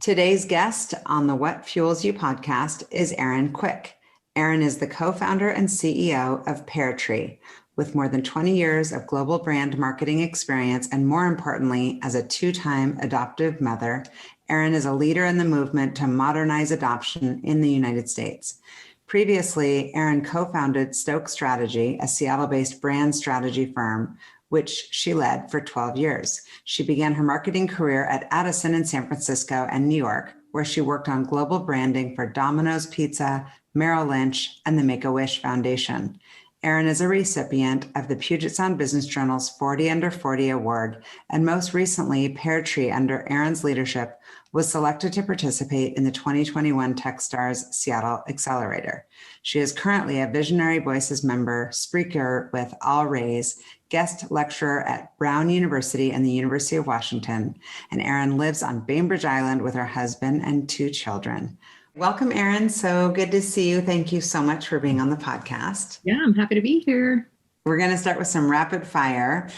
Today's guest on the What Fuels You podcast is Erin Quick. Erin is the co-founder and CEO of PairTree, with more than 20 years of global brand marketing experience, and more importantly, as a two-time adoptive mother. Erin is a leader in the movement to modernize adoption in the United States. Previously, Erin co-founded Stoke Strategy, a Seattle-based brand strategy firm, which she led for 12 years. She began her marketing career at Addison in San Francisco and New York, where she worked on global branding for Domino's Pizza, Merrill, Lynch, and the Make-A-Wish Foundation. Erin is a recipient of the Puget Sound Business Journal's 40 Under 40 Award, and most recently, PairTree, under Erin's leadership, was selected to participate in the 2021 TechStars Seattle Accelerator. She is currently a Visionary Voices member, speaker with All Raise, guest lecturer at Brown University and the University of Washington, and Erin lives on Bainbridge Island with her husband and two children. Welcome, Erin. So good to see you. Thank you so much for being on the podcast. Yeah, I'm happy to be here. We're going to start with some rapid fire.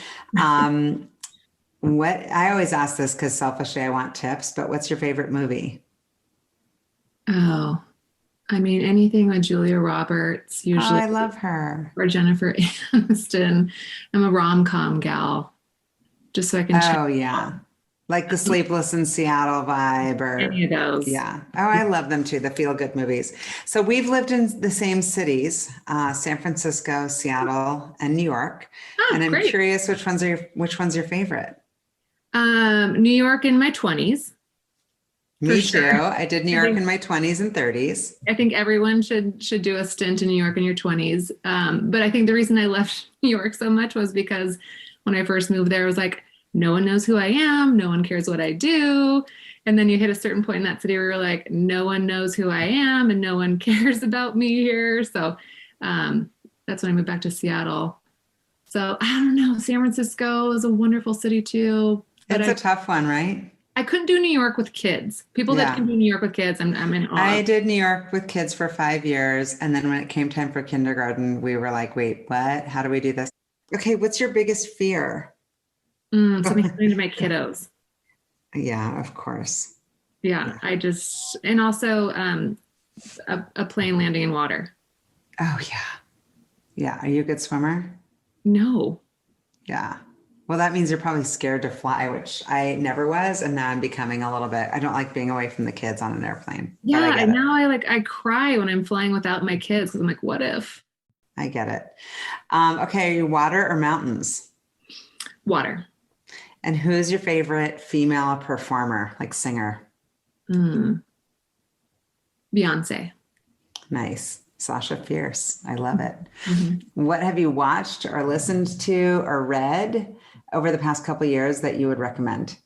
What I always ask this because selfishly I want tips, but what's your favorite movie? Oh, I mean, anything with Julia Roberts, usually. Oh, I love her. Or Jennifer Aniston. I'm a rom-com gal, just so I can check. Oh, yeah. Like the Sleepless in Seattle vibe or any of those. Yeah. Oh, I love them too, the feel-good movies. So we've lived in the same cities, San Francisco, Seattle, and New York. And I'm great. Curious which one's your favorite? New York in my 20s. Me too. I did New York in my 20s and 30s. I think everyone should do a stint in New York in your 20s. But I think the reason I left New York so much was because when I first moved there, I was like, no one knows who I am. No one cares what I do. And then you hit a certain point in that city where you're like, no one knows who I am and no one cares about me here. So that's when I moved back to Seattle. So I don't know. San Francisco is a wonderful city too. It's a tough one, right? I couldn't do New York with kids. People that can do New York with kids, I'm in awe. I did New York with kids for 5 years. And then when it came time for kindergarten, we were like, wait, what? How do we do this? Okay, what's your biggest fear? Something happening to my kiddos. Yeah, of course. Yeah, and also a plane landing in water. Oh, yeah. Yeah. Are you a good swimmer? No. Yeah. Well, that means you're probably scared to fly, which I never was. And now I'm becoming a little bit, I don't like being away from the kids on an airplane. Yeah. And now I cry when I'm flying without my kids because I'm like, what if? I get it. Okay. Are you water or mountains? Water. And who's your favorite female performer, like singer? Beyonce. Nice. Sasha Fierce. I love it. Mm-hmm. What have you watched or listened to or read over the past couple of years that you would recommend?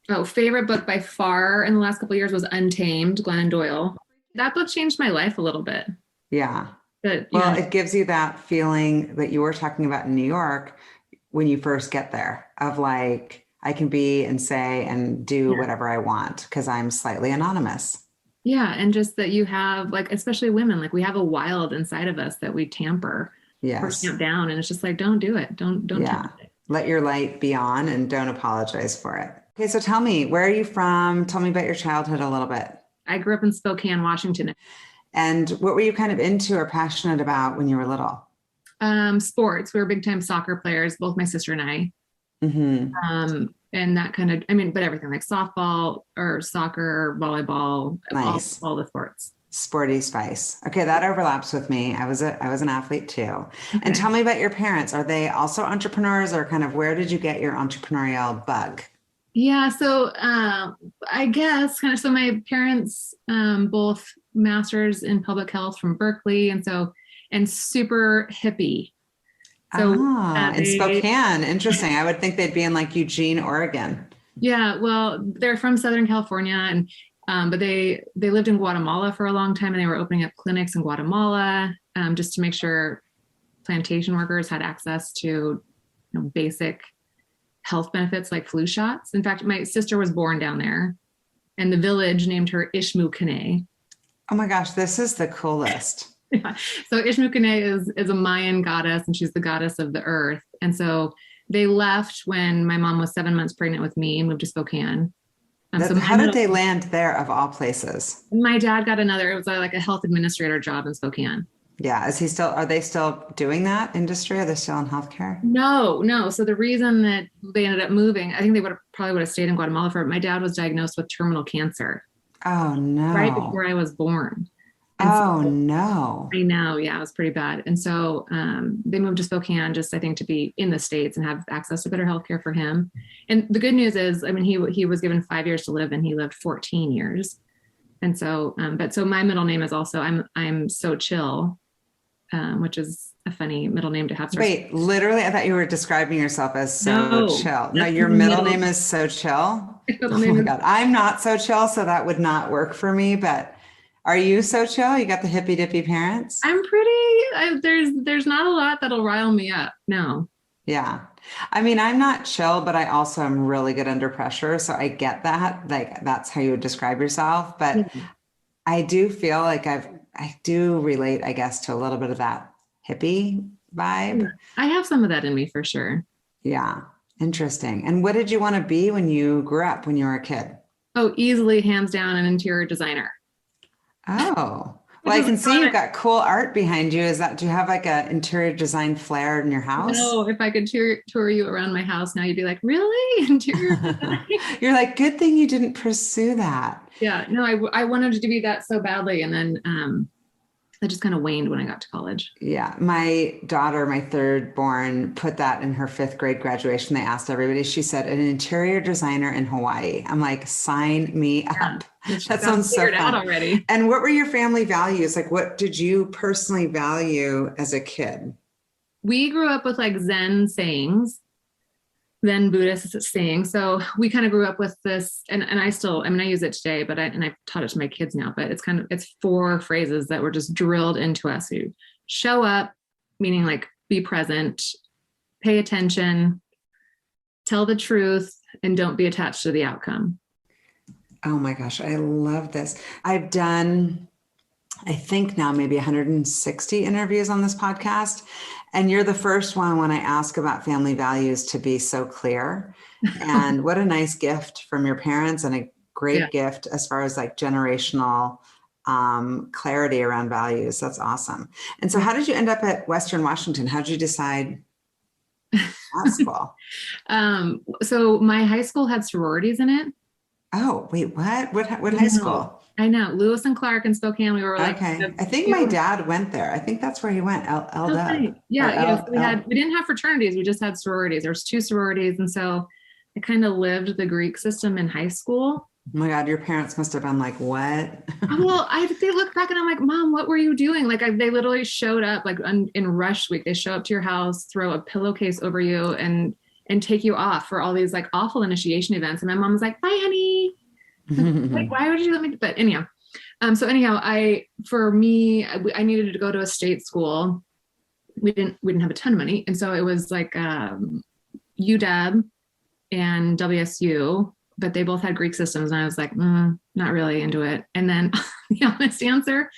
Oh, favorite book by far in the last couple of years was Untamed, Glennon Doyle. That book changed my life a little bit. Yeah. It gives you that feeling that you were talking about in New York when you first get there of like, I can be and say and do whatever I want because I'm slightly anonymous. Yeah. And just that you have like, especially women, like we have a wild inside of us that we tamper or tamp down. And it's just like, don't do it. Don't tamp it. Let your light be on and don't apologize for it. Okay. So tell me, where are you from? Tell me about your childhood a little bit. I grew up in Spokane, Washington. And what were you kind of into or passionate about when you were little? Sports. We were big time soccer players, both my sister and I. Mm-hmm. And that kind of, but everything like softball or soccer, volleyball, nice. all the sports. Sporty spice. Okay. That overlaps with me. I was an athlete too. Okay. And tell me about your parents. Are they also entrepreneurs or kind of where did you get your entrepreneurial bug? Yeah. So, I guess kind of, so my parents, both masters in public health from Berkeley. And super hippie. So in Spokane, interesting. I would think they'd be in like Eugene, Oregon. Yeah, well, they're from Southern California, and but they lived in Guatemala for a long time, and they were opening up clinics in Guatemala just to make sure plantation workers had access to basic health benefits like flu shots. In fact, my sister was born down there, and the village named her Ishmu-Kene. Oh my gosh, this is the coolest. Yeah. So Ishmu-Kene is a Mayan goddess, and she's the goddess of the earth. And so they left when my mom was 7 months pregnant with me and moved to Spokane. How did they land there of all places? My dad got it was like a health administrator job in Spokane. Yeah. Are they still doing that industry? Are they still in healthcare? No. So the reason that they ended up moving, I think they probably would have stayed in Guatemala for it. My dad was diagnosed with terminal cancer. Oh, no. Right before I was born. No. I know. Yeah, it was pretty bad. And so they moved to Spokane just, I think, to be in the States and have access to better healthcare for him. And the good news is, I mean, he was given 5 years to live and he lived 14 years. And so, so my middle name is also, I'm So Chill, which is a funny middle name to have. Wait, literally, I thought you were describing yourself as So Chill. No, your middle name is So Chill. Oh my God. I'm not so chill, so that would not work for me, but are you so chill? You got the hippy dippy parents? I'm there's not a lot that'll rile me up. No. Yeah. I mean, I'm not chill, but I also am really good under pressure. So I get that. Like, that's how you would describe yourself. But I do feel like I do relate, I guess, to a little bit of that hippie vibe. I have some of that in me for sure. Yeah. Interesting. And what did you want to be when you grew up, when you were a kid? Oh, easily, hands down, an interior designer. Oh, well, I can see you've got cool art behind you. Do you have like an interior design flair in your house? No, if I could tour you around my house now, you'd be like, really? Interior design? You're like, good thing you didn't pursue that. Yeah, no, I wanted to be that so badly. And then I just kind of waned when I got to college. Yeah. My daughter, my third born, put that in her 5th grade graduation. They asked everybody, she said, an interior designer in Hawaii. I'm like, sign me up. That sounds so fun. Out already. And what were your family values? Like, what did you personally value as a kid? We grew up with like Zen sayings, Zen Buddhist sayings. So we kind of grew up with this, and I use it today, but I've taught it to my kids now, but it's 4 phrases that were just drilled into us. You show up, meaning like be present, pay attention, tell the truth, and don't be attached to the outcome. Oh my gosh, I love this. I've done, I think now maybe 160 interviews on this podcast. And you're the first one when I ask about family values to be so clear. And what a nice gift from your parents, and a great gift as far as like generational clarity around values. That's awesome. And so how did you end up at Western Washington? How did you decide high school? So my high school had sororities in it. Oh, wait, what? What high school? I know. Lewis and Clark in Spokane. We were like, okay. I think my dad went there. I think that's where he went. So we didn't have fraternities. We just had sororities. There was 2 sororities. And so I kind of lived the Greek system in high school. Oh my God, your parents must have been like, what? Well, they look back and I'm like, Mom, what were you doing? Like they literally showed up like in rush week. They show up to your house, throw a pillowcase over you and take you off for all these like awful initiation events. And my mom was like, bye, honey. Like, why would you let me? But anyhow, I needed to go to a state school. We didn't have a ton of money. And so it was like UW and WSU, but they both had Greek systems. And I was like, not really into it. And then the honest answer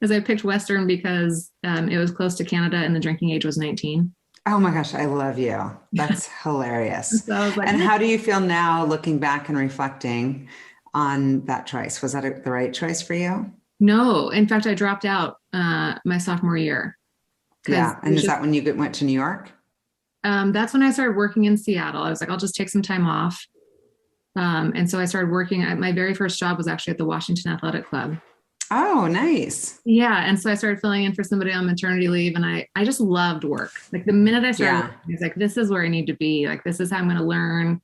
is I picked Western because it was close to Canada and the drinking age was 19. Oh my gosh, I love you. That's hilarious. So I was like, and how do you feel now looking back and reflecting on that choice? Was that the right choice for you? No. In fact, I dropped out my sophomore year. Yeah. And is that when you went to New York? That's when I started working in Seattle. I was like, I'll just take some time off. And so I started working. My very first job was actually at the Washington Athletic Club. Oh, nice. Yeah. And so I started filling in for somebody on maternity leave, and I just loved work. Like the minute I started, I was like, this is where I need to be. Like, this is how I'm going to learn.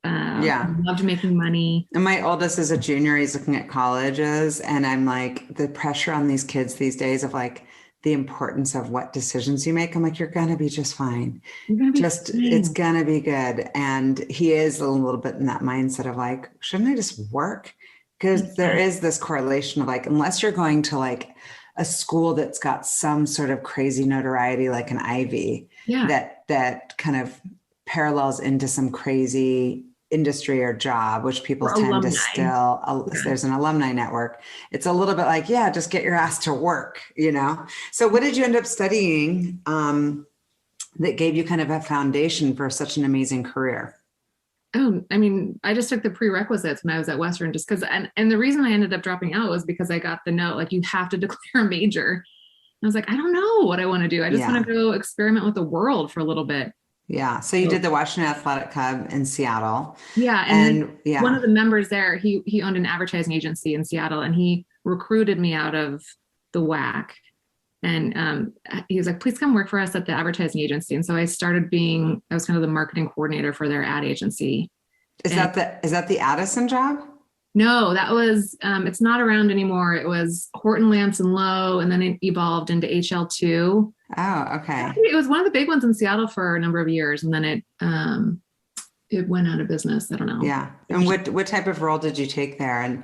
I loved making money. And my oldest is a junior. He's looking at colleges, and I'm like, the pressure on these kids these days of like the importance of what decisions you make. I'm like, you're going to be just fine. It's going to be good. And he is a little bit in that mindset of like, shouldn't I just work? Because there is this correlation of like, unless you're going to like a school that's got some sort of crazy notoriety, like an Ivy, that kind of parallels into some crazy industry or job, which people tend to still, there's an alumni network. It's a little bit like, just get your ass to work, So what did you end up studying that gave you kind of a foundation for such an amazing career? Oh, I mean, I just took the prerequisites when I was at Western just because, and the reason I ended up dropping out was because I got the note, like, you have to declare a major. I was like, I don't know what I want to do. I just want to go experiment with the world for a little bit. Yeah. So you did the Washington Athletic Club in Seattle. Yeah. And one of the members there, he owned an advertising agency in Seattle, and he recruited me out of the WAC. And he was like, please come work for us at the advertising agency. And so I was kind of the marketing coordinator for their ad agency. Is that the Addison job? No, that was, it's not around anymore. It was Horton, Lance and Lowe, and then it evolved into HL2. Oh, okay. It was one of the big ones in Seattle for a number of years, and then it went out of business. I don't know. Yeah. And what type of role did you take there? And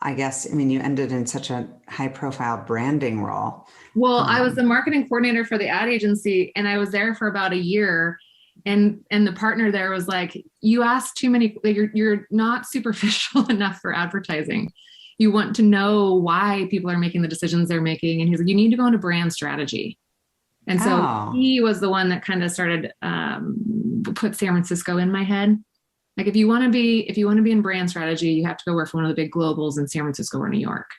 I guess, I mean, you ended in such a high profile branding role. Well, I was the marketing coordinator for the ad agency, and I was there for about a year. And the partner there was like, you ask too many, like, you're not superficial enough for advertising. You want to know why people are making the decisions they're making. And he's like, you need to go into brand strategy. And so he was the one that kind of started, put San Francisco in my head. Like, if you want to be in brand strategy, you have to go work for one of the big globals in San Francisco or New York.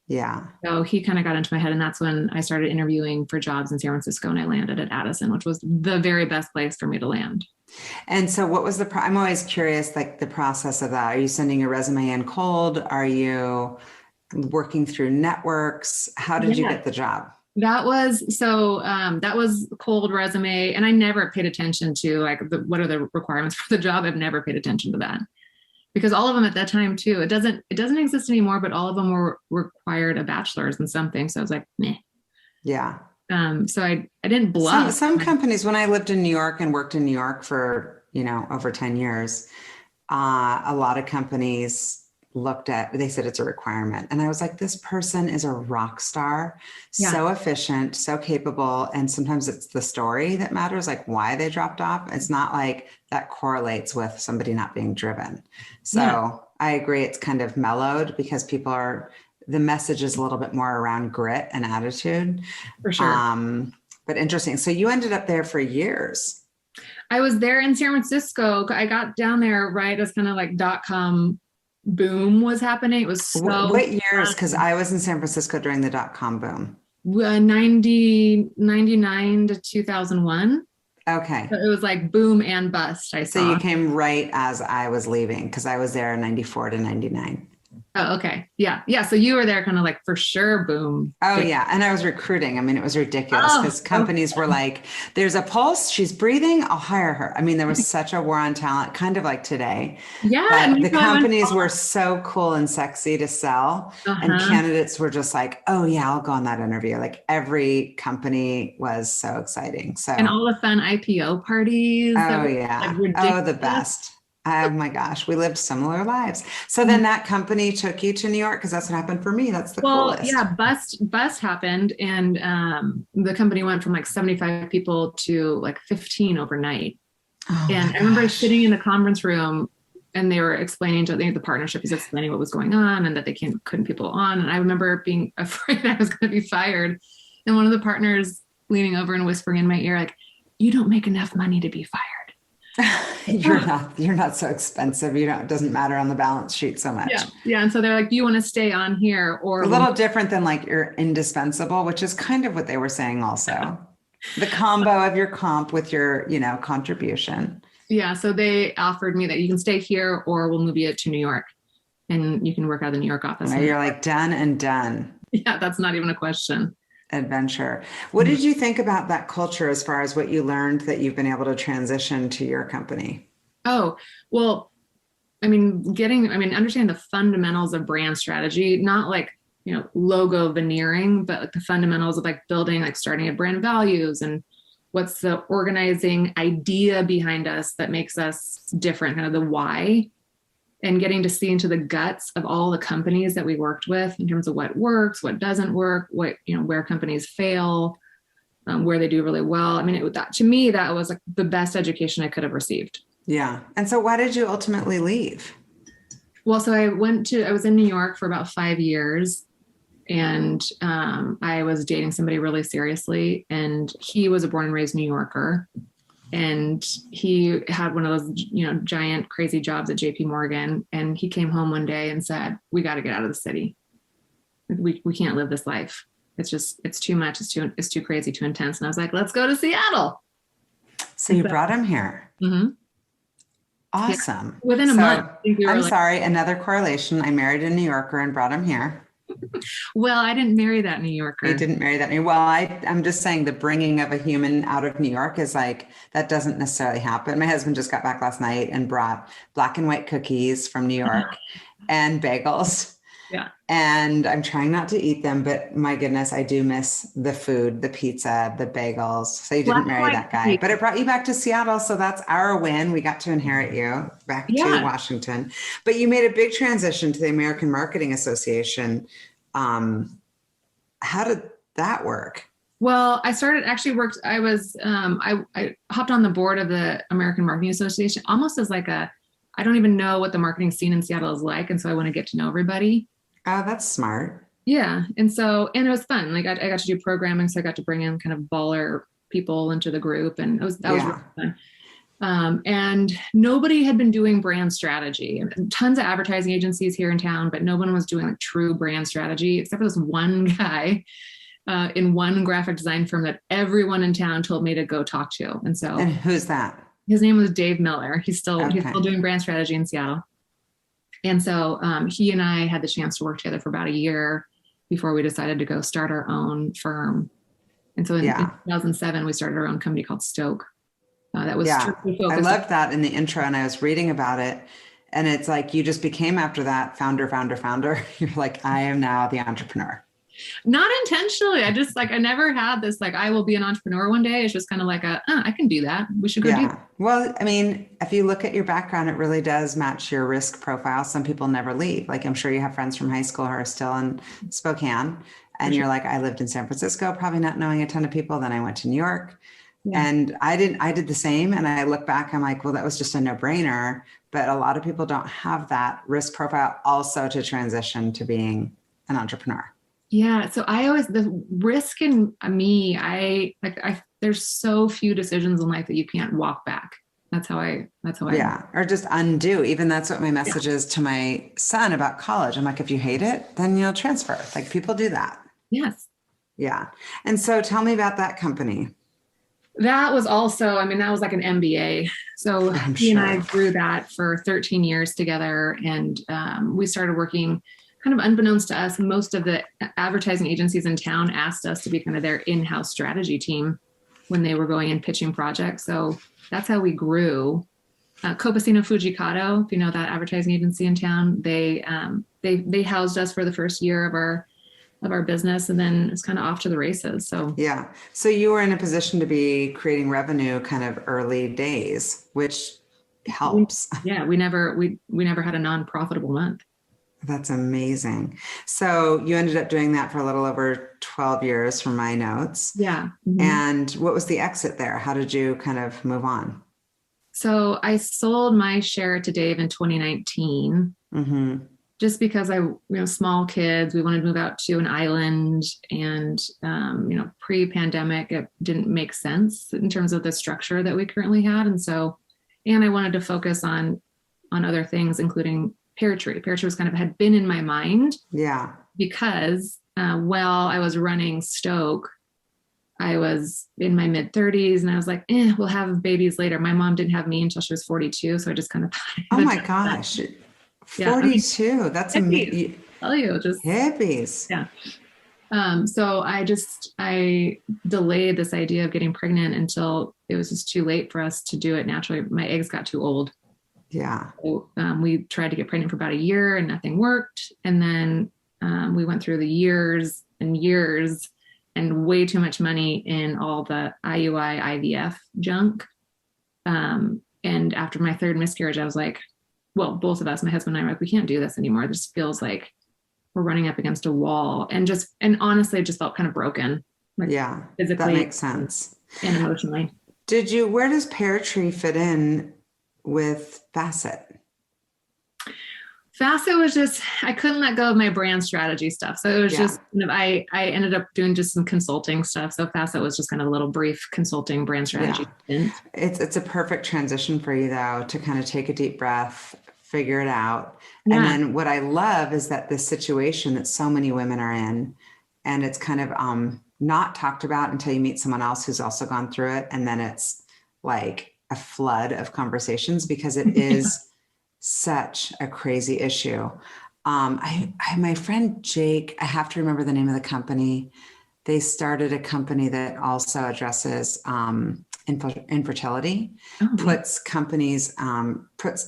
Yeah. So he kind of got into my head, and that's when I started interviewing for jobs in San Francisco, and I landed at Addison, which was the very best place for me to land. And so what was I'm always curious, like, the process of that. Are you sending your resume in cold? Are you working through networks? How did you get the job? That was cold resume. And I never paid attention to, like, what are the requirements for the job? I've never paid attention to that. Because all of them at that time too, it doesn't exist anymore, but all of them required a bachelor's in something. So I was like, meh. Yeah. So I didn't bluff. Some companies, when I lived in New York and worked in New York for, over 10 years, a lot of companies they said it's a requirement. And I was like, this person is a rock star, so efficient, so capable. And sometimes it's the story that matters, like why they dropped off. It's not like that correlates with somebody not being driven. So I agree. It's kind of mellowed because the message is a little bit more around grit and attitude. For sure. But interesting. So you ended up there for years. I was there in San Francisco. I got down there right as kind of like .com boom was happening. It was so what years? Because I was in San Francisco during the .com boom. 99 to 2001. Okay. So it was like boom and bust. So you came right as I was leaving, because I was there in 94 to 99. Oh, okay. Yeah. Yeah. So you were there kind of like for sure. Boom. Oh yeah. And I was recruiting. I mean, it was ridiculous because companies were like, there's a pulse, she's breathing, I'll hire her. I mean, there was such a war on talent, kind of like today. Yeah. But the companies were so cool and sexy to sell. And candidates were just like, oh yeah, I'll go on that interview. Like, every company was so exciting. And all the fun IPO parties. Oh yeah. Like, the best. Oh my gosh, we lived similar lives. So then that company took you to New York, because that's what happened for me. That's the coolest. Yeah, bust happened, and the company went from like 75 people to like 15 overnight. And I remember sitting in the conference room, and they were explaining to the partnership was explaining what was going on, and that they couldn't people on. And I remember being afraid I was going to be fired. And one of the partners leaning over and whispering in my ear, like, "You don't make enough money to be fired." You're not so expensive. It doesn't matter on the balance sheet so much. Yeah. And so they're like, do you want to stay on here? Or a little different than like you're indispensable, which is kind of what they were saying also. The combo of your comp with your, contribution. Yeah. So they offered me that you can stay here, or we'll move you to New York and you can work out of the New York office. You're like, done and done. Yeah. That's not even a question. Adventure. What did you think about that culture as far as what you learned that you've been able to transition to your company? Oh, well, understanding the fundamentals of brand strategy, not like, logo veneering, but like the fundamentals of like building, like starting at brand values and what's the organizing idea behind us that makes us different, kind of the why. And getting to see into the guts of all the companies that we worked with in terms of what works, what doesn't work, what, where companies fail, where they do really well. I mean, to me, that was like the best education I could have received. Yeah. And so why did you ultimately leave? Well, so I was in New York for about 5 years, and I was dating somebody really seriously, and he was a born and raised New Yorker. And he had one of those, giant crazy jobs at JP Morgan. And he came home one day and said, we got to get out of the city. We can't live this life. It's too much. It's too crazy, too intense. And I was like, let's go to Seattle. So you brought him here. Mm-hmm. Awesome. Yeah. Within a month. I'm sorry. Another correlation. I married a New Yorker and brought him here. Well, I didn't marry that New Yorker. You didn't marry that. Well, I'm just saying the bringing of a human out of New York is like, that doesn't necessarily happen. My husband just got back last night and brought black and white cookies from New York and bagels. Yeah. And I'm trying not to eat them, but my goodness, I do miss the food, the pizza, the bagels. So you didn't marry that guy, but it brought you back to Seattle. So that's our win. We got to inherit you back to Washington, but you made a big transition to the American Marketing Association. How did that work? Well, I hopped on the board of the American Marketing Association almost as like I don't even know what the marketing scene in Seattle is like. And so I want to get to know everybody. Oh, that's smart. Yeah. And it was fun. Like I got to do programming. So I got to bring in kind of baller people into the group, and that was really fun. And nobody had been doing brand strategy. Tons of advertising agencies here in town, but no one was doing like true brand strategy except for this one guy in one graphic design firm that everyone in town told me to go talk to. And who's that? His name was Dave Miller. He's still doing brand strategy in Seattle. And so he and I had the chance to work together for about a year before we decided to go start our own firm. And so in 2007, we started our own company called Stoke. That was strictly focused. I loved that in the intro, and I was reading about it. And it's like, you just became after that founder. You're like, I am now the entrepreneur. Not intentionally. I never had this, like, I will be an entrepreneur one day. It's just kind of like I can do that. We should go do that. Well, I mean, if you look at your background, it really does match your risk profile. Some people never leave. Like, I'm sure you have friends from high school who are still in Spokane, and you're like, I lived in San Francisco, probably not knowing a ton of people. Then I went to New York. Yeah. And I did the same. And I look back, I'm like, well, that was just a no-brainer. But a lot of people don't have that risk profile also to transition to being an entrepreneur. Yeah. So the risk in me, there's so few decisions in life that you can't walk back. That's how I. Yeah. Or just undo. Even that's what my message is to my son about college. I'm like, if you hate it, then you'll transfer. Like, people do that. Yes. Yeah. And so tell me about that company. That was also, that was like an MBA. So he and I grew that for 13 years together. And we started working kind of unbeknownst to us. Most of the advertising agencies in town asked us to be kind of their in-house strategy team when they were going and pitching projects. So that's how we grew. Copacino Fujikato, if you know that advertising agency in town, they housed us for the first year of our business, and then it's kind of off to the races. So yeah. So you were in a position to be creating revenue kind of early days, which helps. We never had a non-profitable month. That's amazing. So you ended up doing that for a little over 12 years from my notes. Yeah. Mm-hmm. And what was the exit there? How did you kind of move on? So I sold my share to Dave in 2019. Mm-hmm. Just because small kids, we wanted to move out to an island, and, pre-pandemic, it didn't make sense in terms of the structure that we currently had. And I wanted to focus on other things, including PairTree. PairTree was had been in my mind. Yeah. Because while I was running Stoke, I was in my mid 30s, and I was like, we'll have babies later. My mom didn't have me until she was 42. So I just kind of thought. Oh my gosh. 42. That's amazing. Tell you, just hippies. Yeah. So I delayed this idea of getting pregnant until it was just too late for us to do it naturally. My eggs got too old. Yeah. So, we tried to get pregnant for about a year and nothing worked. And then we went through the years and years and way too much money in all the IUI, IVF junk. And after my third miscarriage, I was like, well, both of us, my husband and I, were like, we can't do this anymore. This feels like we're running up against a wall, and honestly, it just felt kind of broken. Like, yeah, physically, that makes sense. And emotionally. Where does PairTree fit in with Facet? FAFSA was just, I couldn't let go of my brand strategy stuff. So it was just, I ended up doing just some consulting stuff. So FAFSA was just kind of a little brief consulting brand strategy. Yeah. It's a perfect transition for you though, to kind of take a deep breath, figure it out. Yeah. And then what I love is that this situation that so many women are in, and it's kind of not talked about until you meet someone else who's also gone through it. And then it's like a flood of conversations because it is such a crazy issue. My friend Jake, I have to remember the name of the company. They started a company that also addresses infertility, puts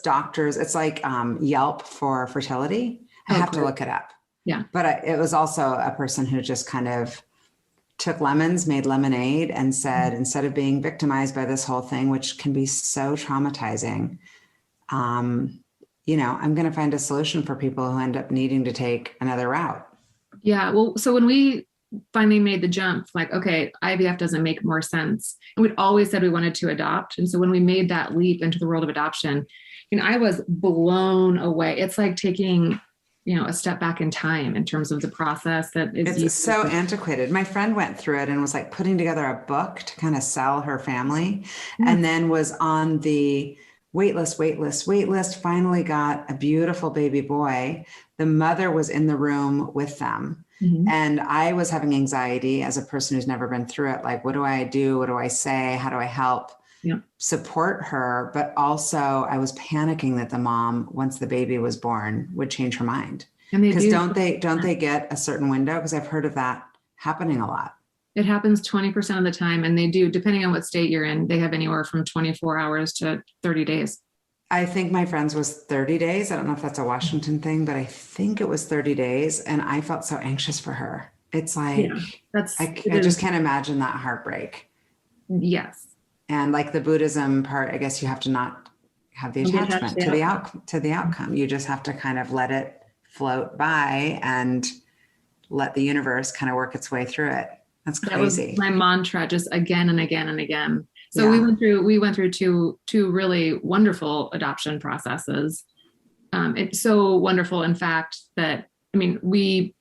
doctors, it's like Yelp for fertility. I have to look it up. Yeah. But it was also a person who just kind of took lemons, made lemonade, and said, instead of being victimized by this whole thing, which can be so traumatizing, I'm going to find a solution for people who end up needing to take another route. Yeah. Well, so when we finally made the jump, like, okay, IVF doesn't make more sense. And we'd always said we wanted to adopt. And so when we made that leap into the world of adoption, I was blown away. It's like taking, a step back in time in terms of the process that is. It's so antiquated. My friend went through it and was like putting together a book to kind of sell her family, and then was on the wait list, finally got a beautiful baby boy. The mother was in the room with them. Mm-hmm. And I was having anxiety as a person who's never been through it. Like, what do I do? What do I say? How do I help support her? But also I was panicking that the mom, once the baby was born, would change her mind. Because don't they get a certain window? Because I've heard of that happening a lot. It happens 20% of the time. And they do, depending on what state you're in, they have anywhere from 24 hours to 30 days. I think my friend's was 30 days. I don't know if that's a Washington thing, but I think it was 30 days. And I felt so anxious for her. It's like, I just can't imagine that heartbreak. Yes. And like the Buddhism part, I guess you have to not have the attachment to the outcome. You just have to kind of let it float by and let the universe kind of work its way through it. That's crazy. That was my mantra, just again and again and again. So we went through two really wonderful adoption processes. It's so wonderful, in fact, that we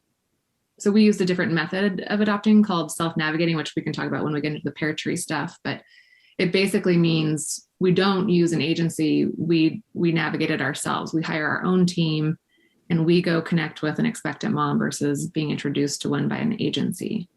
used a different method of adopting called self-navigating, which we can talk about when we get into the PairTree stuff. But it basically means we don't use an agency. We navigate it ourselves. We hire our own team, and we go connect with an expectant mom versus being introduced to one by an agency.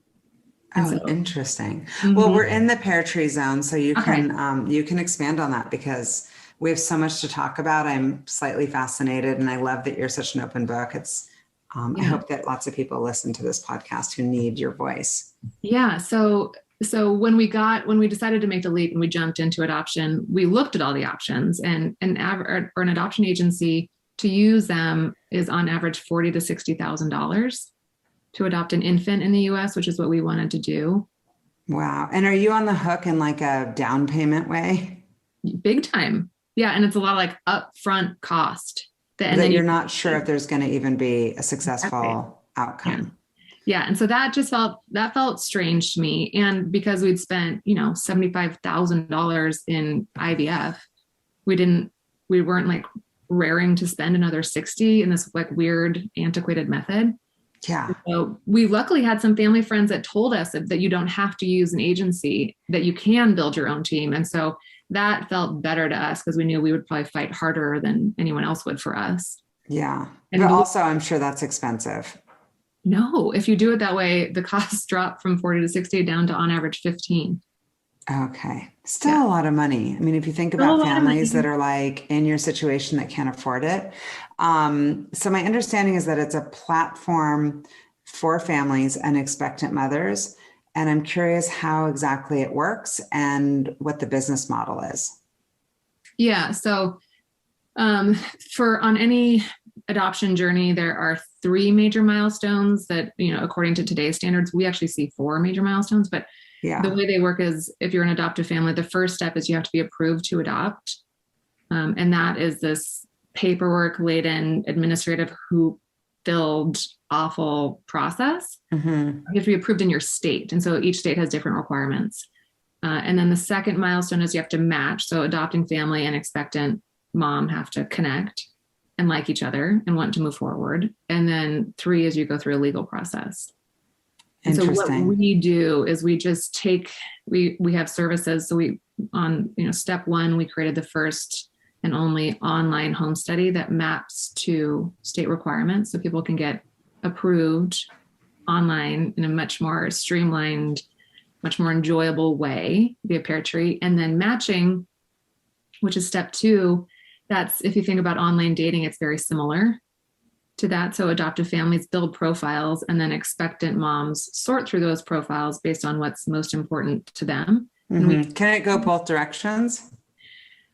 Interesting. Mm-hmm. Well, we're in the PairTree zone, so you can expand on that because we have so much to talk about. I'm slightly fascinated, and I love that you're such an open book. It's I hope that lots of people listen to this podcast who need your voice. Yeah. So when we decided to make the leap and we jumped into adoption, we looked at all the options, and an adoption agency, to use them, is on average $40,000 to $60,000 to adopt an infant in the US, which is what we wanted to do. Wow. And are you on the hook in like a down payment way? Big time. Yeah. And it's a lot of like upfront cost. That you're not sure if there's going to even be a successful outcome. Yeah. And so that felt strange to me. And because we'd spent, $75,000 in IVF, we weren't like raring to spend another 60 in this like weird antiquated method. Yeah. So we luckily had some family friends that told us that you don't have to use an agency, that you can build your own team. And so that felt better to us because we knew we would probably fight harder than anyone else would for us. Yeah. But also I'm sure that's expensive. No, if you do it that way, the costs drop from 40 to 60 down to on average 15. Okay. Still a lot of money. I mean, if you think about families that are like in your situation that can't afford it. So my understanding is that it's a platform for families and expectant mothers. And I'm curious how exactly it works and what the business model is. Yeah. So on any adoption journey, there are 3 major milestones that, according to today's standards, we actually see 4 major milestones, but the way they work is if you're an adoptive family, the first step is you have to be approved to adopt. And that is this paperwork laden, administrative hoop filled, awful process. Mm-hmm. You have to be approved in your state. And so each state has different requirements. And then the second milestone is you have to match. So adopting family and expectant mom have to connect. and like each other and want to move forward. And then 3 is you go through a legal process. And so what we do is we just we have services. So step 1, we created the first and only online home study that maps to state requirements. So people can get approved online in a much more streamlined, much more enjoyable way via PairTree. And then matching, which is step 2, that's, if you think about online dating, it's very similar to that. So adoptive families build profiles, and then expectant moms sort through those profiles based on what's most important to them. Mm-hmm. Can it go both directions?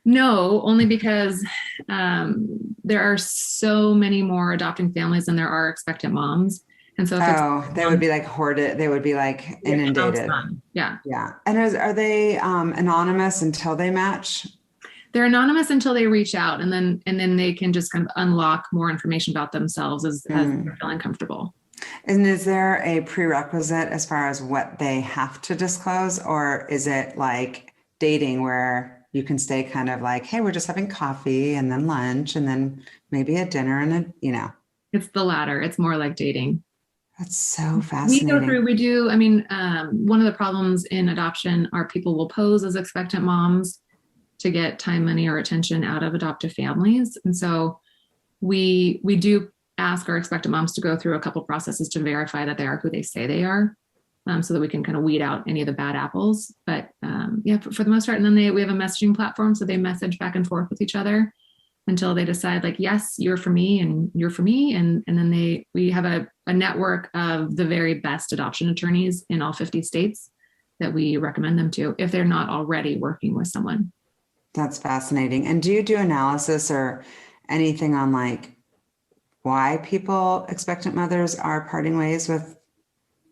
No, only because there are so many more adopting families than there are expectant moms. And so they would be like hoarded. They would be like inundated. Yeah. Yeah. And are they anonymous until they match? They're anonymous until they reach out, and then they can just kind of unlock more information about themselves as they're feeling comfortable. And is there a prerequisite as far as what they have to disclose, or is it like dating where you can stay kind of like, hey, we're just having coffee and then lunch and then maybe a dinner and It's the latter. It's more like dating. That's so fascinating. One of the problems in adoption are people will pose as expectant moms to get time, money, or attention out of adoptive families. And so we do ask our expectant moms to go through a couple processes to verify that they are who they say they are, so that we can kind of weed out any of the bad apples. But for the most part, and then we have a messaging platform, so they message back and forth with each other until they decide, like, yes, you're for me and you're for me. And then we have a network of the very best adoption attorneys in all 50 states that we recommend them to if they're not already working with someone. That's fascinating. And do you do analysis or anything on like why expectant mothers are parting ways with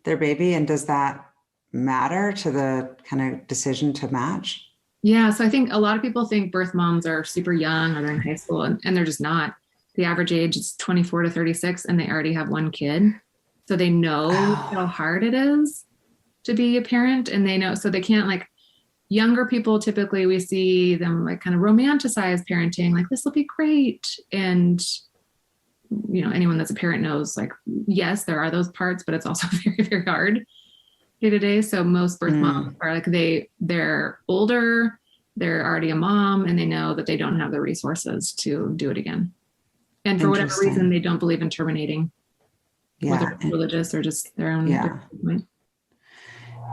their baby? And does that matter to the kind of decision to match? Yeah. So I think a lot of people think birth moms are super young or they're in high school, and they're just not. The average age is 24 to 36, and they already have 1 kid. So they know how hard it is to be a parent, and they know, so they can't, like, younger people, typically we see them like kind of romanticize parenting, like this will be great. And, anyone that's a parent knows, like, yes, there are those parts, but it's also very, very hard day to day. So most birth moms are like, they're older, they're already a mom, and they know that they don't have the resources to do it again. And for whatever reason, they don't believe in terminating, whether it's religious or just their own.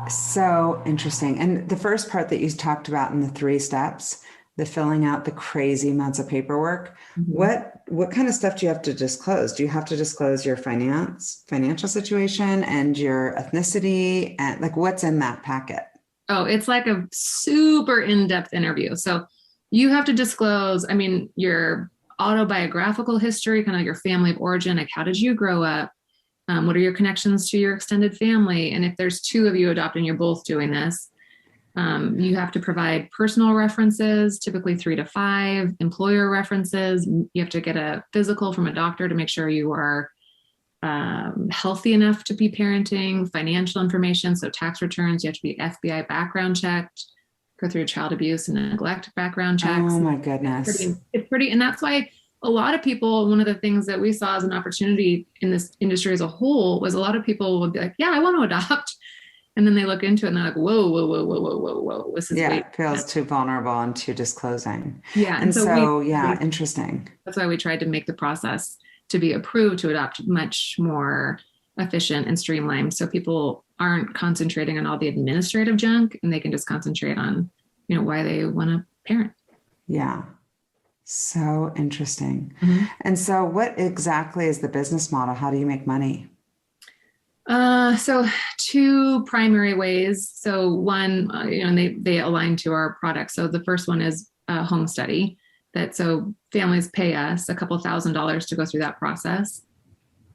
So interesting. And the first part that you talked about in the 3 steps, the filling out the crazy amounts of paperwork, what kind of stuff do you have to disclose? Do you have to disclose your financial situation and your ethnicity, and like what's in that packet? Oh, it's like a super in-depth interview. So you have to disclose, your autobiographical history, kind of your family of origin, like how did you grow up? What are your connections to your extended family? And if there's 2 of you adopting, you're both doing this. You have to provide personal references, typically 3 to 5, employer references. You have to get a physical from a doctor to make sure you are healthy enough to be parenting, financial information. So tax returns, you have to be FBI background checked, go through child abuse and neglect background checks. Oh my goodness. It's pretty, and that's why a lot of people, one of the things that we saw as an opportunity in this industry as a whole was a lot of people would be like, yeah, I want to adopt. And then they look into it and they're like, whoa. This is it feels too vulnerable and too disclosing. Yeah. And so interesting. That's why we tried to make the process to be approved to adopt much more efficient and streamlined. So people aren't concentrating on all the administrative junk, and they can just concentrate on, why they want to parent. Yeah. So interesting. Mm-hmm. And so what exactly is the business model? How do you make money? So 2 primary ways. So one, they align to our product. So the first one is a home study so families pay us a couple $1,000s to go through that process.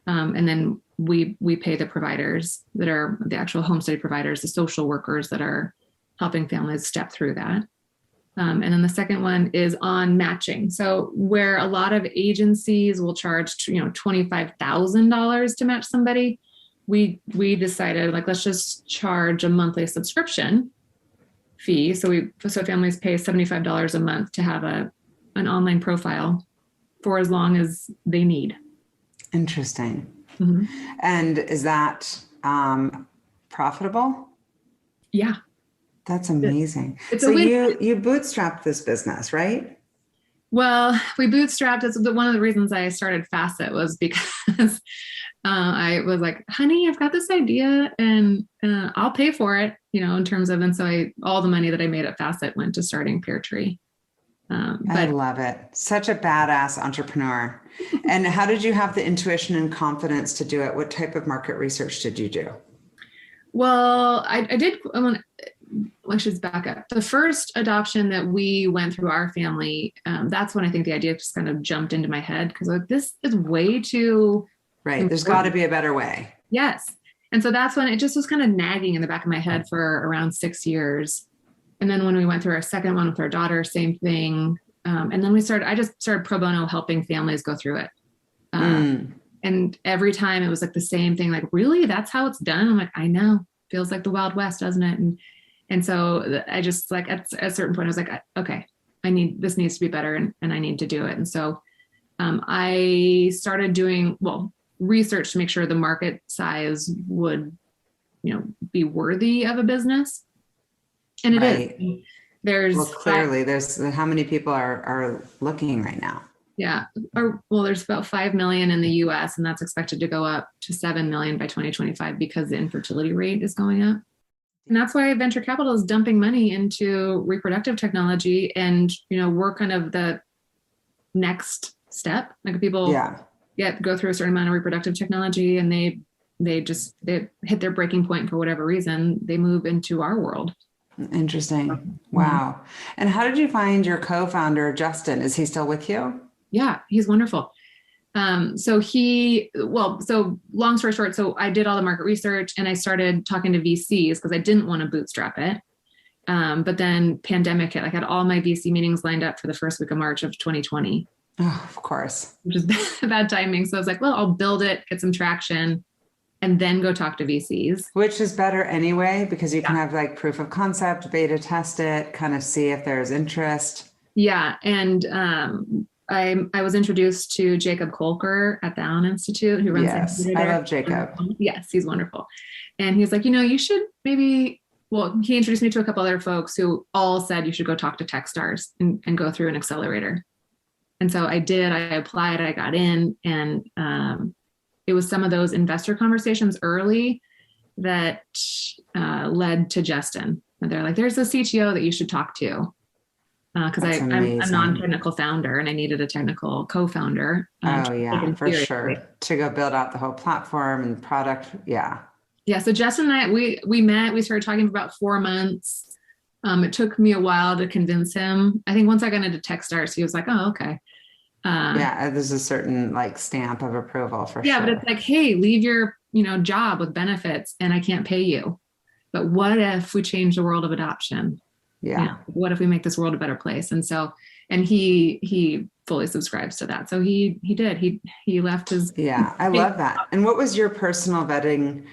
And then we pay the providers that are the actual home study providers, the social workers that are helping families step through that. And then the second one is on matching. So where a lot of agencies will charge, $25,000 to match somebody, we decided, like, let's just charge a monthly subscription fee. So families pay $75 a month to have an online profile for as long as they need. Interesting. Mm-hmm. And is that profitable? Yeah. That's amazing. It's So a win. you bootstrapped this business, right? Well, we bootstrapped. It's one of the reasons I started Facet was because I was like, honey, I've got this idea and I'll pay for it, in terms of, and so all the money that I made at Facet went to starting PairTree. I love it. Such a badass entrepreneur. And how did you have the intuition and confidence to do it? What type of market research did you do? Well, I did. I should back up. The first adoption that we went through our family, that's when I think the idea just kind of jumped into my head because like, this is way too right. There's got to be a better way. Yes. And so that's when it just was kind of nagging in the back of my head for around 6 years. And then when we went through our second one with our daughter, same thing. And then I just started pro bono helping families go through it. And every time it was like the same thing, like, really, that's how it's done? I'm like, I know, feels like the Wild West, doesn't it? And so I just like at a certain point, I was like, okay, this needs to be better and I need to do it. And so I started doing, research to make sure the market size would, be worthy of a business. And it is. Clearly there's how many people are looking right now? Yeah. There's about 5 million in the US, and that's expected to go up to 7 million by 2025 because the infertility rate is going up. And that's why venture capital is dumping money into reproductive technology. And, we're kind of the next step. Like people go through a certain amount of reproductive technology and they hit their breaking point for whatever reason, they move into our world. Interesting. Wow. And how did you find your co-founder, Justin? Is he still with you? Yeah, he's wonderful. So long story short, so I did all the market research and I started talking to VCs because I didn't want to bootstrap it. But then pandemic hit. I had all my VC meetings lined up for the first week of March of 2020. Oh, of course. Which is bad timing. So I was like, well, I'll build it, get some traction, and then go talk to VCs. Which is better anyway, because you can have like proof of concept, beta test it, kind of see if there's interest. Yeah. And I was introduced to Jacob Kolker at the Allen Institute, who runs Yes, I love Jacob. Yes, he's wonderful. And he was like, you should maybe, he introduced me to a couple other folks who all said you should go talk to TechStars and go through an accelerator. And so I did, I applied, I got in, and it was some of those investor conversations early that led to Justin. And they're like, there's a CTO that you should talk to. Because I'm a non-technical founder and I needed a technical co-founder. For sure. To go build out the whole platform and product. Yeah. Yeah. So Justin and I, we met, we started talking for about 4 months. It took me a while to convince him. I think once I got into TechStars, he was like, oh, okay. There's a certain like stamp of approval for sure. Yeah, but it's like, hey, leave your, job with benefits and I can't pay you. But what if we change the world of adoption? Yeah. What if we make this world a better place? And so, and he fully subscribes to that. So he did, he left his. Yeah, I love that. And what was your personal vetting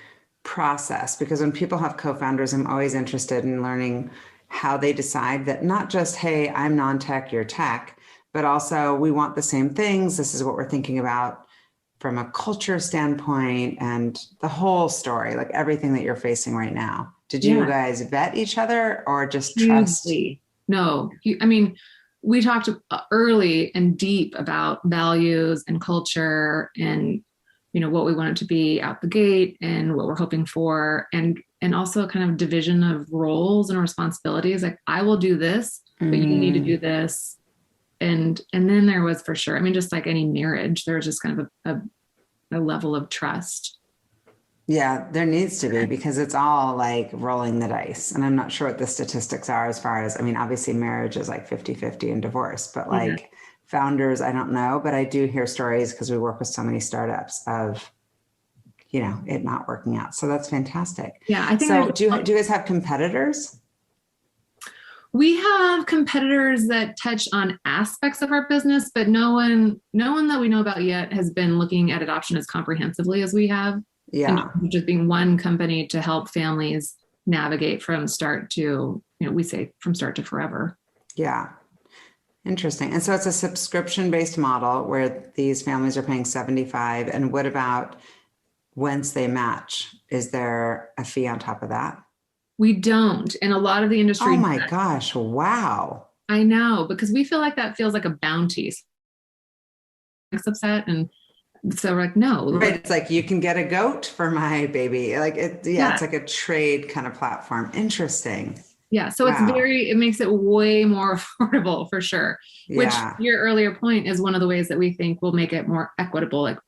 process? Because when people have co-founders, I'm always interested in learning how they decide that not just, hey, I'm non-tech, you're tech, but also we want the same things. This is what we're thinking about from a culture standpoint and the whole story, like everything that you're facing right now. Did you guys vet each other or just trust? No, we talked early and deep about values and culture and, what we want it to be out the gate and what we're hoping for. And also kind of division of roles and responsibilities. Like I will do this, but you need to do this. And then there was for sure, just like any marriage, there was just kind of a level of trust. Yeah, there needs to be, because it's all like rolling the dice. And I'm not sure what the statistics are as far as, obviously marriage is like 50-50 and divorce, but like founders, I don't know, but I do hear stories because we work with so many startups of, it not working out. So that's fantastic. Yeah. I think so. Do you guys have competitors? We have competitors that touch on aspects of our business, but no one that we know about yet has been looking at adoption as comprehensively as we have. Yeah. And just being one company to help families navigate from start to, we say from start to forever. Yeah. Interesting. And so it's a subscription-based model where these families are paying 75. And what about once they match? Is there a fee on top of that? We don't. And a lot of the industry. Oh my gosh. Wow. I know, because we feel like that feels like a bounty. It's upset. And so we're like, no. Right. It's like, you can get a goat for my baby. Like it's like a trade kind of platform. Interesting. Yeah. So it's it makes it way more affordable for sure. Which your earlier point is one of the ways that we think will make it more equitable. Like,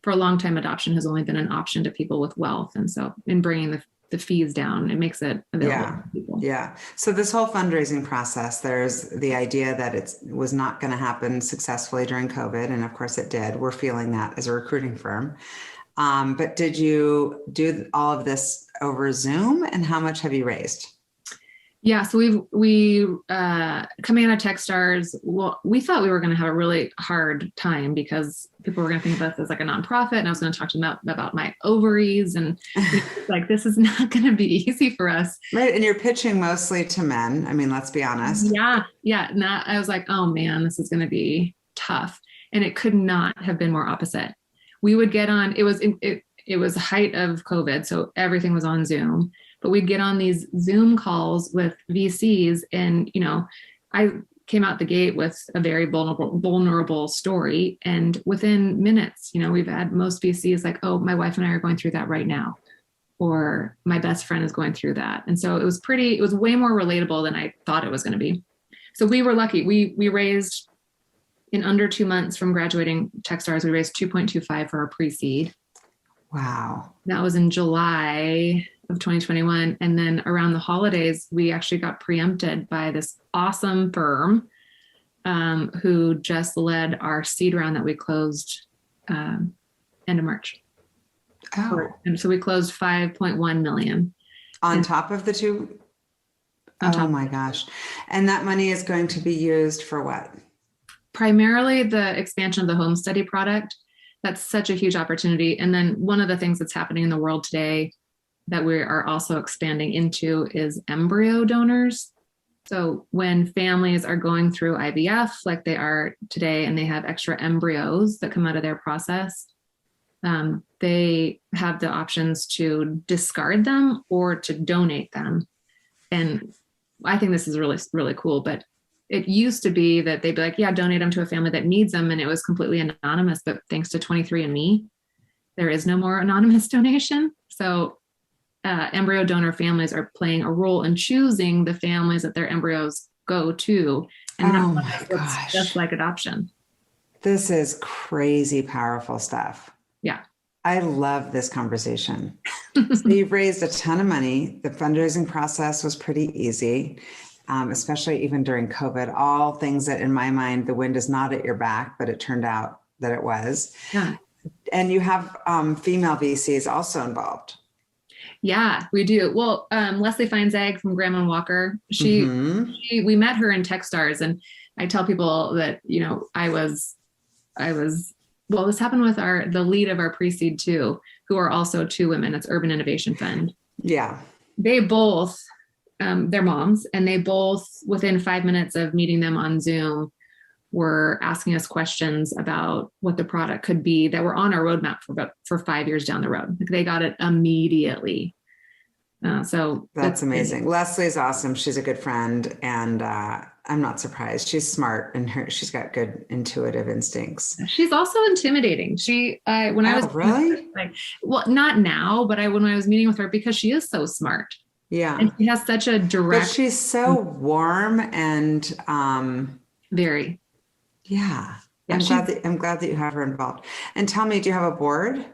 for a long time, adoption has only been an option to people with wealth. And so in bringing the fees down, it makes it available to people. Yeah. So this whole fundraising process, there's the idea that it was not going to happen successfully during COVID. And of course it did. We're feeling that as a recruiting firm. But did you do all of this over Zoom, and how much have you raised? Yeah, so we coming out of TechStars, well, we thought we were going to have a really hard time because people were going to think of us as like a nonprofit, and I was going to talk to them about my ovaries, and like, this is not going to be easy for us. Right, and you're pitching mostly to men. I mean, let's be honest. Yeah. I was like, oh man, this is going to be tough, and it could not have been more opposite. We would get on. It was the height of COVID, so everything was on Zoom. But we'd get on these Zoom calls with VCs, and, I came out the gate with a very vulnerable story. And within minutes, we've had most VCs like, oh, my wife and I are going through that right now, or my best friend is going through that. And so it was way more relatable than I thought it was going to be. So we were lucky. We raised, in under 2 months from graduating TechStars, we raised 2.25 for our pre-seed. Wow. That was in July of 2021. And then around the holidays, we actually got preempted by this awesome firm who just led our seed round that we closed end of March. Oh. And so we closed 5.1 million. On top of the two? Oh my gosh. And that money is going to be used for what? Primarily the expansion of the home study product. That's such a huge opportunity. And then one of the things that's happening in the world today that we are also expanding into is embryo donors. So when families are going through IVF like they are today, and they have extra embryos that come out of their process, they have the options to discard them or to donate them. And I think this is really, really cool. But it used to be that they'd be like, yeah, donate them to a family that needs them. And it was completely anonymous. But thanks to 23andMe, there is no more anonymous donation. So embryo donor families are playing a role in choosing the families that their embryos go to. And oh my gosh, just like adoption. This is crazy powerful stuff. Yeah. I love this conversation. So you've raised a ton of money. The fundraising process was pretty easy. Especially even during COVID, all things that in my mind, the wind is not at your back, but it turned out that it was. Yeah. And you have female VCs also involved. Yeah, we do. Well, Leslie Feinzag from Graham and Walker, we met her in TechStars, and I tell people that, this happened with the lead of our pre-seed too, who are also two women. It's Urban Innovation Fund. Yeah. They both, they're moms, and they both, within 5 minutes of meeting them on Zoom, were asking us questions about what the product could be that were on our roadmap for 5 years down the road. Like, they got it immediately. So that's amazing. Leslie's awesome. She's a good friend, and I'm not surprised. She's smart, and she's got good intuitive instincts. She's also intimidating. I was really well, not now, but when I was meeting with her, because she is so smart. Yeah. And she has such a direct. But she's so warm and very. Yeah. I'm glad that you have her involved. And tell me, do you have a board?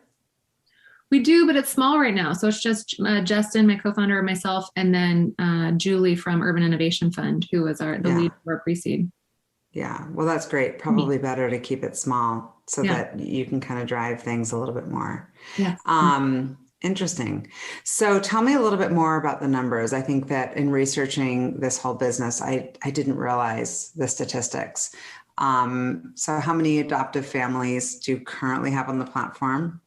We do, but it's small right now. So it's just Justin, my co-founder, and myself, and then Julie from Urban Innovation Fund, who was the lead for our pre-seed. Yeah. Well, that's great. Probably better to keep it small so that you can kind of drive things a little bit more. Yeah. Interesting. So tell me a little bit more about the numbers. I think that in researching this whole business, I didn't realize the statistics. So how many adoptive families do you currently have on the platform?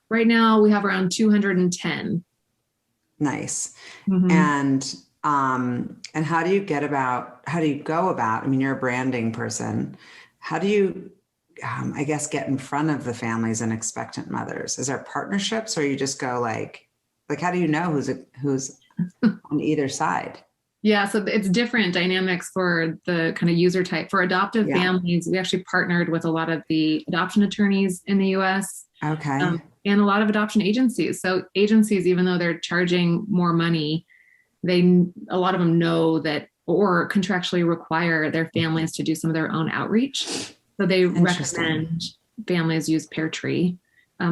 Right now we have around 210. Nice. Mm-hmm. And And how do you go about, I mean, you're a branding person. How do you, I guess, get in front of the families and expectant mothers? Is there partnerships, or you just go like, how do you know who's on either side? Yeah, so it's different dynamics for the kind of user type. For adoptive families, we actually partnered with a lot of the adoption attorneys in the US. Okay. And a lot of adoption agencies. So agencies, even though they're charging more money, a lot of them know that or contractually require their families to do some of their own outreach. So they recommend families use PairTree.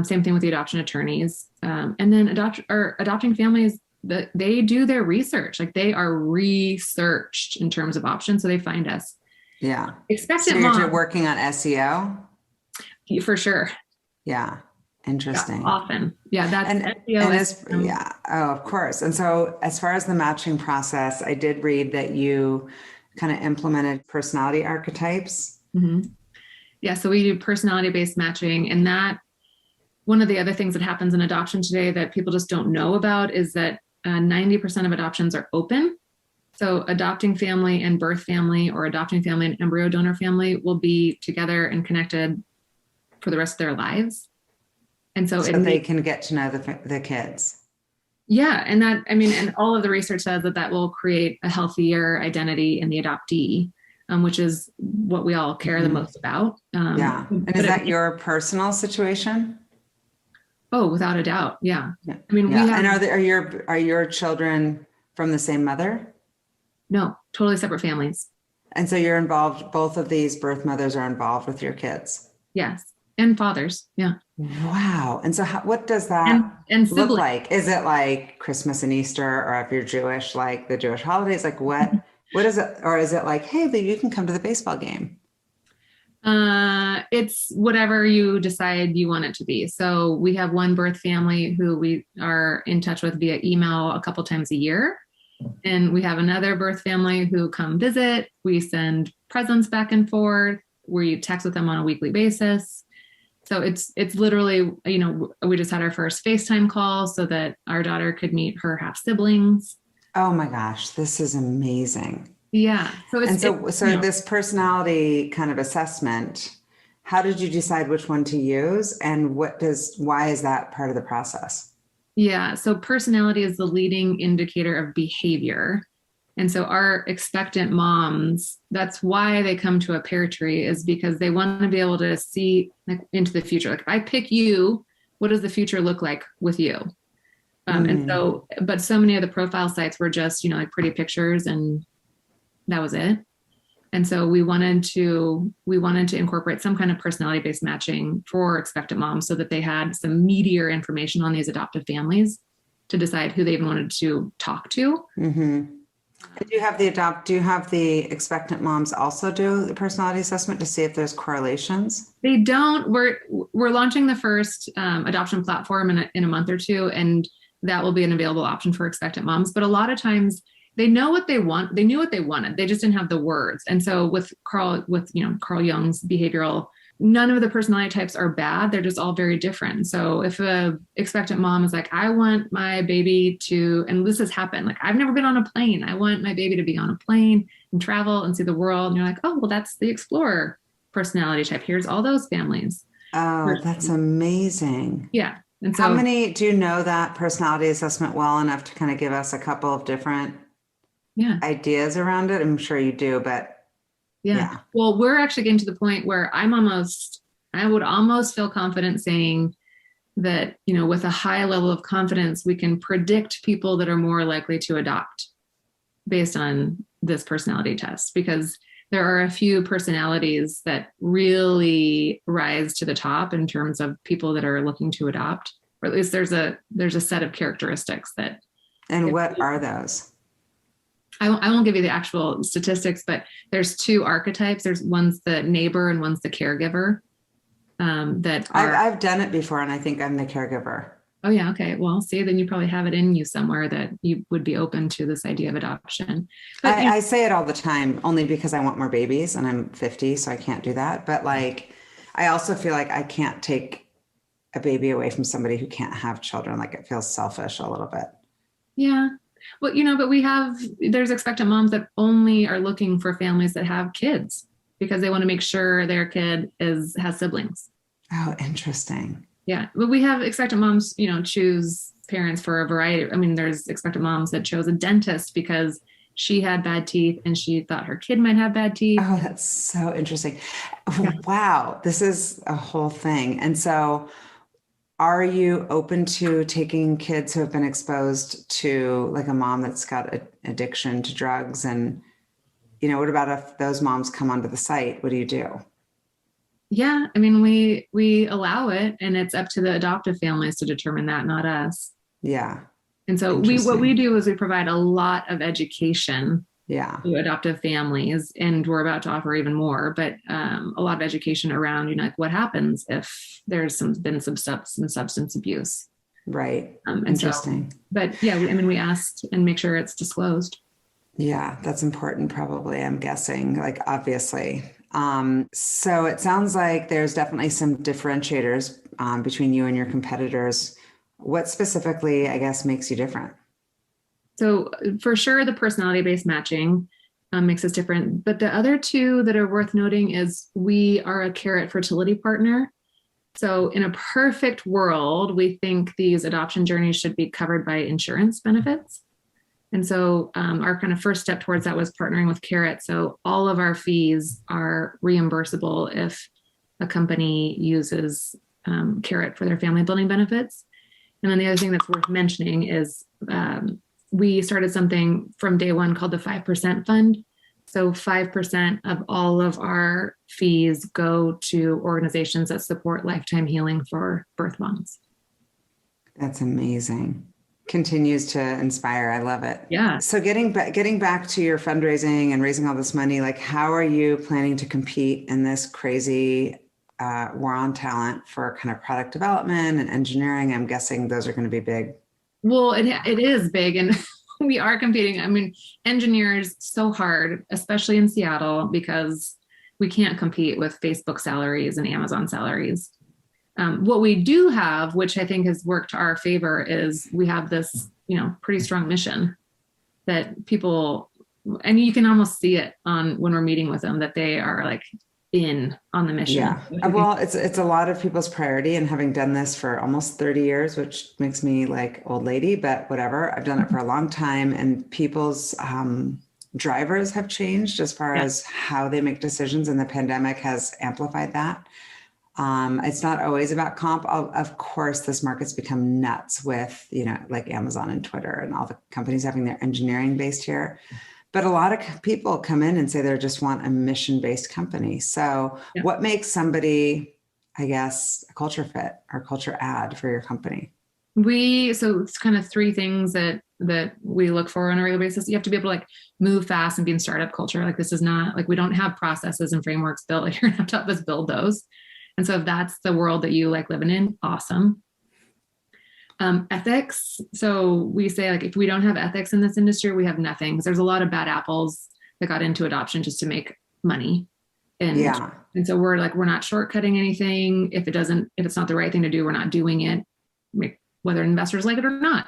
Same thing with the adoption attorneys. And then adopting families, they do their research. Like, they are researched in terms of options. So they find us. Yeah. Expectant so you're working on SEO? For sure. Yeah. Interesting. Yeah, often. Yeah. That's SEO. Yeah. Oh, of course. And so as far as the matching process, I did read that you kind of implemented personality archetypes. Mm-hmm. Yeah. So we do personality-based matching, and that one of the other things that happens in adoption today that people just don't know about is that 90% of adoptions are open. So adopting family and birth family, or adopting family and embryo donor family, will be together and connected for the rest of their lives. And so they can get to know the kids. Yeah. And that, I mean, and all of the research says that will create a healthier identity in the adoptee, which is what we all care the most about. Yeah. And is that your personal situation? Oh, without a doubt. Yeah. I mean, and are your children from the same mother? No, totally separate families. And so you're involved, both of these birth mothers are involved with your kids? Yes. And fathers. Yeah. Wow. And so what does that look like? Is it like Christmas and Easter, or if you're Jewish, like the Jewish holidays, like what is it? Or is it like, hey, you can come to the baseball game? It's whatever you decide you want it to be. So we have one birth family who we are in touch with via email a couple times a year. And we have another birth family who come visit. We send presents back and forth. We text with them on a weekly basis. So it's literally, we just had our first FaceTime call so that our daughter could meet her half siblings. Oh my gosh, this is amazing. Yeah. So this personality kind of assessment, how did you decide which one to use, and why is that part of the process? Yeah. So personality is the leading indicator of behavior. And so our expectant moms, that's why they come to a PairTree, is because they want to be able to see into the future. Like, if I pick you, what does the future look like with you? And so, but so many of the profile sites were just, like pretty pictures, and that was it. And so we wanted to incorporate some kind of personality-based matching for expectant moms so that they had some meatier information on these adoptive families to decide who they even wanted to talk to. Mm-hmm. Do you have the expectant moms also do the personality assessment to see if there's correlations? They don't. We're launching the first adoption platform in a month or two, and that will be an available option for expectant moms. But a lot of times they know what they want. They knew what they wanted. They just didn't have the words. And so with Carl Jung's behavioral, none of the personality types are bad. They're just all very different. So if a expectant mom is like, I want my baby to, and this has happened, like, I've never been on a plane. I want my baby to be on a plane and travel and see the world. And you're like, oh, well, that's the explorer personality type. Here's all those families. Oh, that's amazing. Yeah. And so, how many do you know that personality assessment well enough to kind of give us a couple of different ideas around it? I'm sure you do, but yeah. Well, we're actually getting to the point where I would almost feel confident saying that, with a high level of confidence, we can predict people that are more likely to adopt based on this personality test, because there are a few personalities that really rise to the top in terms of people that are looking to adopt, or at least there's a set of characteristics that. And what are those? I won't give you the actual statistics, but there's two archetypes. There's one's the neighbor and one's the caregiver. I've done it before, and I think I'm the caregiver. Oh yeah. Okay. Well, see, then you probably have it in you somewhere that you would be open to this idea of adoption. But, I say it all the time, only because I want more babies, and I'm 50, so I can't do that. But I also feel like I can't take a baby away from somebody who can't have children. Like, it feels selfish a little bit. Yeah. Well, but there's expectant moms that only are looking for families that have kids because they want to make sure their kid has siblings. Oh, interesting. Yeah. But we have expectant moms, choose parents for a variety. I mean, there's expectant moms that chose a dentist because she had bad teeth and she thought her kid might have bad teeth. Oh, that's so interesting. Yeah. Wow. This is a whole thing. And so are you open to taking kids who have been exposed to like a mom that's got addiction to drugs? And, what about if those moms come onto the site? What do you do? Yeah. I mean, we allow it, and it's up to the adoptive families to determine that, not us. Yeah. And so what we do is we provide a lot of education to adoptive families, and we're about to offer even more, but a lot of education around, like what happens if there's been some substance abuse. Right. Interesting. But yeah, we asked and make sure it's disclosed. Yeah, that's important probably, I'm guessing, like obviously. So it sounds like there's definitely some differentiators between you and your competitors. What specifically, I guess, makes you different? So for sure, the personality-based matching makes us different. But the other two that are worth noting is we are a carrot fertility partner. So in a perfect world, we think these adoption journeys should be covered by insurance benefits. And so our kind of first step towards that was partnering with Carrot. So all of our fees are reimbursable if a company uses Carrot for their family building benefits. And then the other thing that's worth mentioning is we started something from day one called the 5% Fund. So 5% of all of our fees go to organizations that support lifetime healing for birth moms. That's amazing. Continues to inspire. I love it. Yeah. So getting back to your fundraising and raising all this money, like how are you planning to compete in this crazy war on talent for kind of product development and engineering? I'm guessing those are going to be big. Well, it is big, and we are competing. I mean, engineers so hard, especially in Seattle, because we can't compete with Facebook salaries and Amazon salaries. What we do have, which I think has worked to our favor, is we have this, pretty strong mission that people, and you can almost see it when we're meeting with them, that they are like in on the mission. Yeah. Well, it's a lot of people's priority, and having done this for almost 30 years, which makes me like old lady, but whatever. I've done it for a long time, and people's drivers have changed as far as how they make decisions, and the pandemic has amplified that. It's not always about comp. Of course, this market's become nuts with, like Amazon and Twitter and all the companies having their engineering based here. But a lot of people come in and say they just want a mission-based company. So what makes somebody, I guess, a culture fit or culture add for your company? So it's kind of three things that we look for on a regular basis. You have to be able to like move fast and be in startup culture. Like this is not like we don't have processes and frameworks built. Like you're gonna have to help us build those. And so if that's the world that you like living in, awesome. Ethics. So we say like, if we don't have ethics in this industry, we have nothing. Because there's a lot of bad apples that got into adoption just to make money. And so we're not shortcutting anything. If it's not the right thing to do, we're not doing it, whether investors like it or not.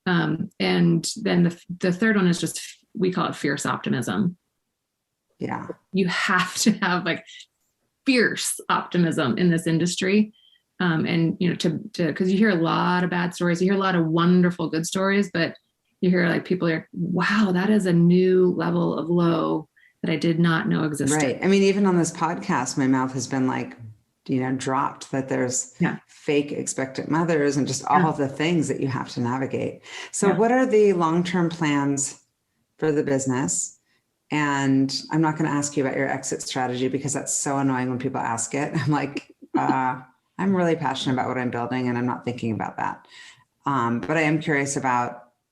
And then the third one is just, we call it fierce optimism. Yeah. You have to have like fierce optimism in this industry. And, because you hear a lot of bad stories, you hear a lot of wonderful, good stories, but you hear like people are, wow, that is a new level of low that I did not know existed. Right. I mean, even on this podcast, my mouth has been like, dropped that there's fake expectant mothers and just all of the things that you have to navigate. So what are the long-term plans for the business? And I'm not going to ask you about your exit strategy because that's so annoying when people ask it. I'm like, I'm really passionate about what I'm building and I'm not thinking about that. But I am curious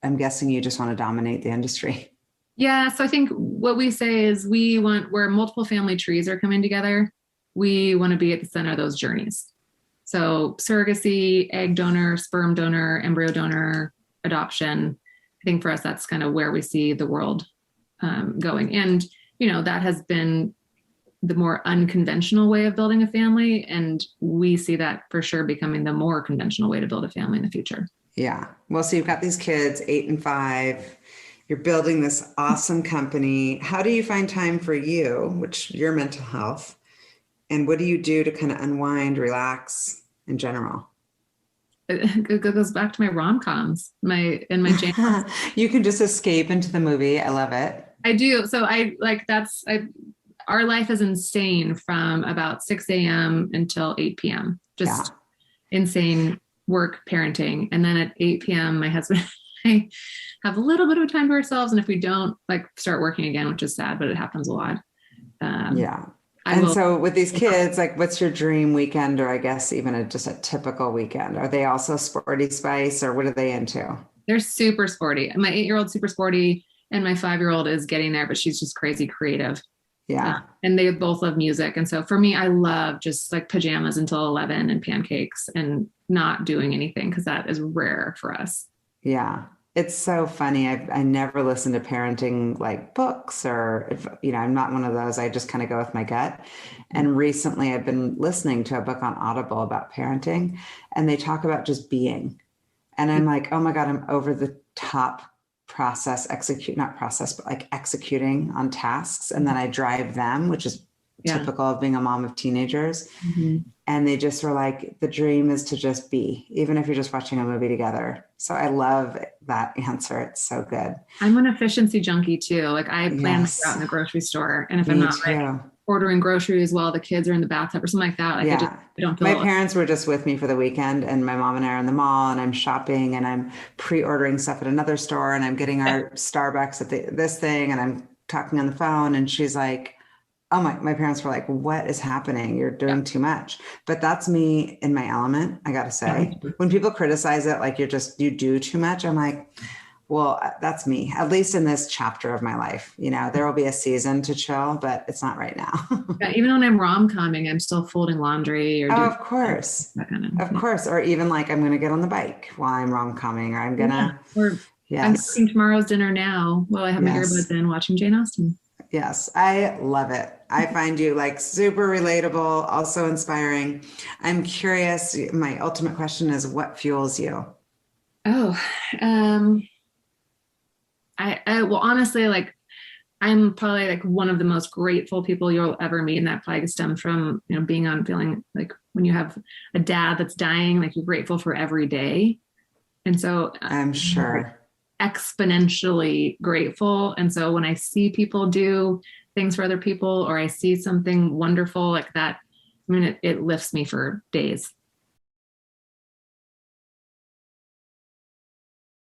I'm guessing you just want to dominate the industry. Yeah. So I think what we say is where multiple family trees are coming together, we want to be at the center of those journeys. So surrogacy, egg donor, sperm donor, embryo donor, adoption. I think for us, that's kind of where we see the world going. And, that has been the more unconventional way of building a family. And we see that for sure becoming the more conventional way to build a family in the future. Yeah. Well, so you've got these kids, 8 and 5. You're building this awesome company. How do you find time for you, which your mental health, and what do you do to kind of unwind, relax in general? It goes back to my rom-coms, my Jane. You can just escape into the movie. I love it. I do. So our life is insane from about 6 a.m. until 8 p.m. Just insane work, parenting. And then at 8 p.m., my husband and I have a little bit of time to ourselves. And if we don't start working again, which is sad, but it happens a lot. So with these kids, what's your dream weekend, or I guess even just a typical weekend? Are they also sporty spice, or what are they into? They're super sporty. My 8-year-old super sporty, and my 5-year-old is getting there, but she's just crazy creative. Yeah. And they both love music. And so for me, I love just pajamas until 11 and pancakes and not doing anything, because that is rare for us. Yeah. It's so funny. I never listen to parenting books, or I'm not one of those. I just kind of go with my gut. And recently I've been listening to a book on Audible about parenting, and they talk about just being. And I'm like, oh my God, I'm over the top executing on tasks. And then I drive them, which is typical of being a mom of teenagers. Mm-hmm. And they just were like, the dream is to just be, even if you're just watching a movie together. So I love that answer. It's so good. I'm an efficiency junkie too. I plan to go out in the grocery store. And if I'm not ordering groceries while the kids are in the bathtub or something like that, I don't feel my parents were just with me for the weekend, and my mom and I are in the mall, and I'm shopping, and I'm pre-ordering stuff at another store, and I'm getting our Starbucks at this thing, and I'm talking on the phone, and she's like, oh, my parents were like, what is happening? You're doing too much. But that's me in my element, I got to say. When people criticize it, you do too much, I'm like, well, that's me, at least in this chapter of my life. There will be a season to chill, but it's not right now. Even when I'm rom-comming, I'm still folding laundry. Of course. Of course. Or even I'm going to get on the bike while I'm rom-comming, or I'm going to. I'm cooking tomorrow's dinner now while I have my earbuds in watching Jane Austen. Yes, I love it. I find you super relatable, also inspiring. I'm curious, my ultimate question is, what fuels you? Oh, well, honestly, I'm probably one of the most grateful people you'll ever meet. And that probably stems from, feeling when you have a dad that's dying, you're grateful for every day. And so I'm sure exponentially grateful. And so when I see people do things for other people, or I see something wonderful like that, it lifts me for days.